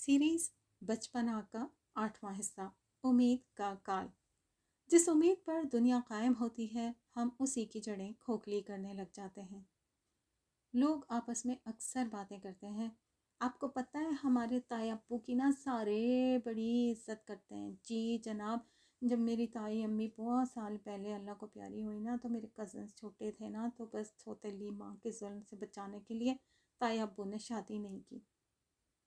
Series بچپنا کا 8واں حصہ امید کا کال۔ جس امید پر دنیا قائم ہوتی ہے ہم اسی کی جڑیں کھوکھلی کرنے لگ جاتے ہیں۔ لوگ آپس میں اکثر باتیں کرتے ہیں، آپ کو پتہ ہے ہمارے تائی ابو کی نا سارے بڑی عزت کرتے ہیں۔ جی جناب، جب میری تائی امی بہت سال پہلے اللہ کو پیاری ہوئی نا تو میرے کزنس چھوٹے تھے نا، تو بس سوتیلی ماں کے ظلم سے بچانے کے لیے تائی ابو نے شادی نہیں کی۔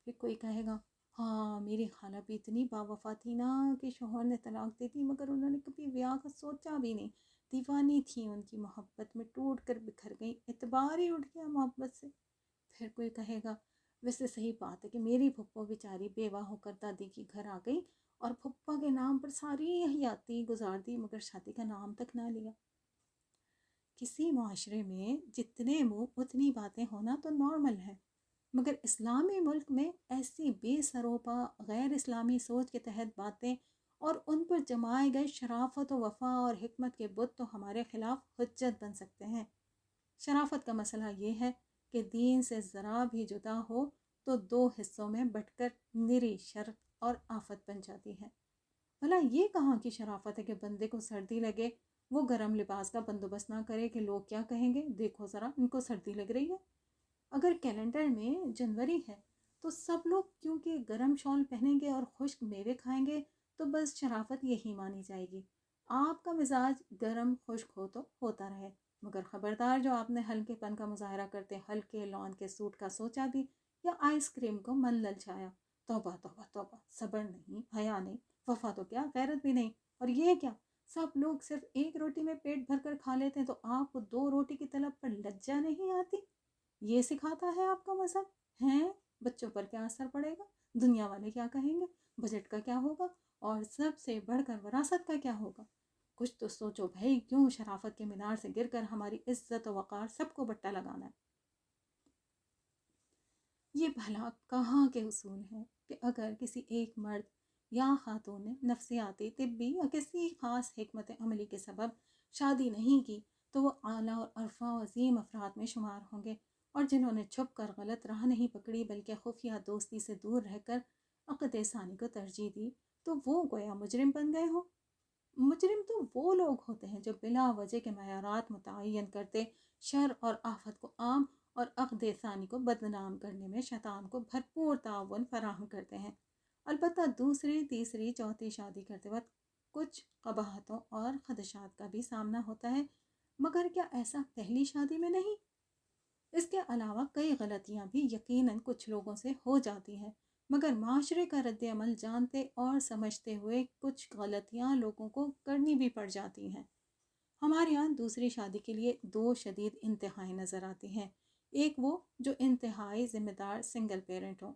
پھر کوئی کہے گا ہاں میری خالہ بھی اتنی باوفا تھی نا کہ شوہر نے طلاق دے دی مگر انہوں نے کبھی بیاہ کا سوچا بھی نہیں، دیوانی تھی، ان کی محبت میں ٹوٹ کر بکھر گئی، اعتبار ہی اٹھ گیا محبت سے۔ پھر کوئی کہے گا ویسے صحیح بات ہے کہ میری پھپھو بیچاری بیوہ ہو کر دادی کی گھر آ گئی اور پھپھا کے نام پر ساری حیاتی گزار دی مگر شادی کا نام تک نہ لیا۔ کسی معاشرے میں جتنے منہ اتنی باتیں ہونا تو نارمل ہے، مگر اسلامی ملک میں ایسی بے سروپا غیر اسلامی سوچ کے تحت باتیں اور ان پر جمائے گئے شرافت و وفا اور حکمت کے بت تو ہمارے خلاف حجت بن سکتے ہیں۔ شرافت کا مسئلہ یہ ہے کہ دین سے ذرا بھی جدا ہو تو دو حصوں میں بٹ کر نری شر اور آفت بن جاتی ہے۔ بھلا یہ کہاں کی شرافت ہے کہ بندے کو سردی لگے وہ گرم لباس کا بندوبست نہ کرے کہ لوگ کیا کہیں گے، دیکھو ذرا ان کو سردی لگ رہی ہے۔ اگر کیلنڈر میں جنوری ہے تو سب لوگ کیونکہ گرم شال پہنیں گے اور خشک میوے کھائیں گے تو بس شرافت یہی مانی جائے گی۔ آپ کا مزاج گرم خشک ہو تو ہوتا رہے، مگر خبردار جو آپ نے ہلکے پن کا مظاہرہ کرتے ہلکے لون کے سوٹ کا سوچا بھی یا آئس کریم کو من للچایا، توبہ توبہ توبہ، صبر نہیں، حیا نہیں، وفا تو کیا غیرت بھی نہیں۔ اور یہ کیا، سب لوگ صرف ایک روٹی میں پیٹ بھر کر کھا لیتے ہیں تو آپ کو دو روٹی کی طلب پر لجا نہیں آتی؟ یہ سکھاتا ہے آپ کا مذہب؟ ہیں بچوں پر کیا اثر پڑے گا، دنیا والے کیا کہیں گے، بجٹ کا کیا ہوگا، اور سب سے بڑھ کر وراثت کا کیا ہوگا؟ کچھ تو سوچو بھائی، کیوں شرافت کے مینار سے گر کر ہماری عزت و وقار سب کو بٹا لگانا ہے؟ یہ بھلا کہاں کے اصول ہیں کہ اگر کسی ایک مرد یا خاتون نے نفسیاتی، طبی یا کسی خاص حکمت عملی کے سبب شادی نہیں کی تو وہ اعلیٰ اور عرفہ و عظیم افراد میں شمار ہوں گے، اور جنہوں نے چھپ کر غلط راہ نہیں پکڑی بلکہ خفیہ دوستی سے دور رہ کر عقد ثانی کو ترجیح دی تو وہ گویا مجرم بن گئے ہوں۔ مجرم تو وہ لوگ ہوتے ہیں جو بلا وجہ کے معیارات متعین کرتے شر اور آفت کو عام اور عقد ثانی کو بدنام کرنے میں شیطان کو بھرپور تعاون فراہم کرتے ہیں۔ البتہ دوسری، تیسری، چوتھی شادی کرتے وقت کچھ قباحتوں اور خدشات کا بھی سامنا ہوتا ہے، مگر کیا ایسا پہلی شادی میں نہیں؟ اس کے علاوہ کئی غلطیاں بھی یقیناً کچھ لوگوں سے ہو جاتی ہیں، مگر معاشرے کا رد عمل جانتے اور سمجھتے ہوئے کچھ غلطیاں لوگوں کو کرنی بھی پڑ جاتی ہیں۔ ہمارے ہاں دوسری شادی کے لیے دو شدید انتہائی نظر آتی ہیں۔ ایک وہ جو انتہائی ذمہ دار سنگل پیرنٹ ہوں،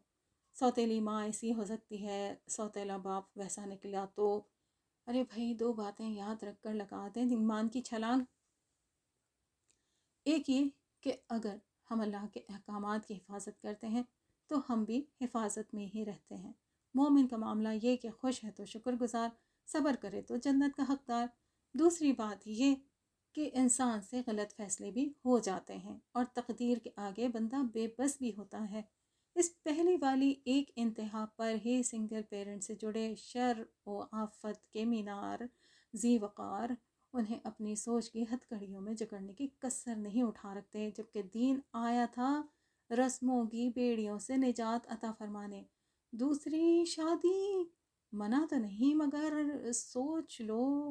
سوتیلی ماں ایسی ہو سکتی ہے، سوتیلا باپ ویسا نکلا تو ارے بھائی دو باتیں یاد رکھ کر لگا دیں ایمان کی چھلانگ۔ ایک یہ کہ اگر ہم اللہ کے احکامات کی حفاظت کرتے ہیں تو ہم بھی حفاظت میں ہی رہتے ہیں۔ مومن کا معاملہ یہ کہ خوش ہے تو شکر گزار، صبر کرے تو جنت کا حقدار۔ دوسری بات یہ کہ انسان سے غلط فیصلے بھی ہو جاتے ہیں اور تقدیر کے آگے بندہ بے بس بھی ہوتا ہے۔ اس پہلی والی ایک انتہا پر ہی سنگل پیرنٹ سے جڑے شر و آفت کے مینار ذی وقار انہیں اپنی سوچ کی ہتھ کڑیوں میں جکڑنے کی کسر نہیں اٹھا رکھتے، جبکہ دین آیا تھا رسموں کی بیڑیوں سے نجات عطا فرمانے۔ دوسری شادی منع تو نہیں، مگر سوچ لو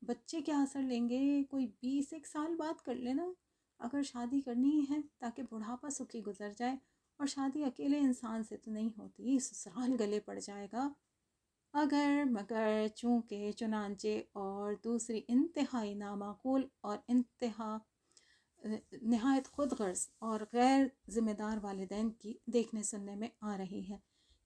بچے کیا اثر لیں گے، کوئی 21 سال بعد کر لینا اگر شادی کرنی ہے تاکہ بڑھاپا سکھی گزر جائے، اور شادی اکیلے انسان سے تو نہیں ہوتی، سسرال گلے پڑ جائے گا۔ اگر مگر چونکہ چنانچہ اور دوسری انتہائی نامعقول اور نہایت خود غرض اور غیر ذمہ دار والدین کی دیکھنے سننے میں آ رہی ہے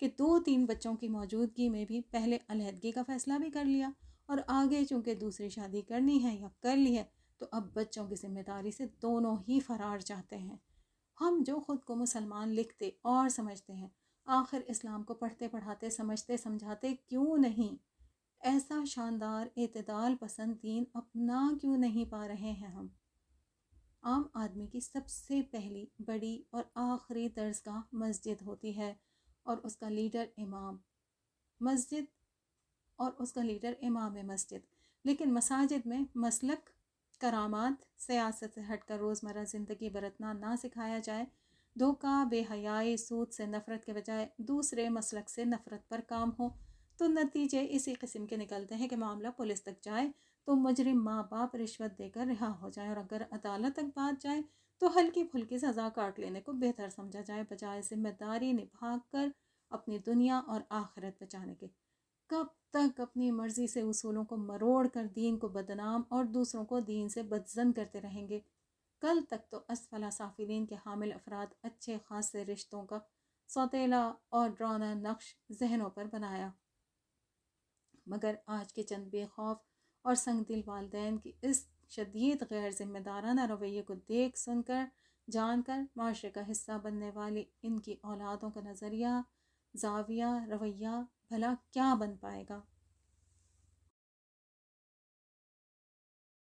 کہ 2-3 بچوں کی موجودگی میں بھی پہلے علیحدگی کا فیصلہ بھی کر لیا، اور آگے چونکہ دوسری شادی کرنی ہے یا کر لی ہے تو اب بچوں کی ذمہ داری سے دونوں ہی فرار چاہتے ہیں۔ ہم جو خود کو مسلمان لکھتے اور سمجھتے ہیں، آخر اسلام کو پڑھتے پڑھاتے سمجھتے سمجھاتے کیوں نہیں ایسا شاندار اعتدال پسند دین اپنا کیوں نہیں پا رہے ہیں؟ ہم عام آدمی کی سب سے پہلی، بڑی اور آخری درسگاہ مسجد ہوتی ہے، اور اس کا لیڈر امام مسجد، لیکن مساجد میں مسلک، کرامات، سیاست سے ہٹ کر روزمرہ زندگی برتنا نہ سکھایا جائے، دھوکہ، بے حیائی، سود سے نفرت کے بجائے دوسرے مسلک سے نفرت پر کام ہو، تو نتیجے اسی قسم کے نکلتے ہیں کہ معاملہ پولیس تک جائے تو مجرم ماں باپ رشوت دے کر رہا ہو جائے، اور اگر عدالت تک بات جائے تو ہلکی پھلکی سزا کاٹ لینے کو بہتر سمجھا جائے، بجائے ذمہ داری نبھا کر اپنی دنیا اور آخرت بچانے کے۔ کب تک اپنی مرضی سے اصولوں کو مروڑ کر دین کو بدنام اور دوسروں کو دین سے بدظن کرتے رہیں گے؟ کل تک تو اسفل سافلین کے حامل افراد اچھے خاصے رشتوں کا سوتیلا اور ڈرانا نقش ذہنوں پر بنایا، مگر آج کے چند بے خوف اور سنگ دل والدین کی اس شدید غیر ذمہ دارانہ رویے کو دیکھ سن کر جان کر معاشرے کا حصہ بننے والی ان کی اولادوں کا نظریہ، زاویہ، رویہ بھلا کیا بن پائے گا؟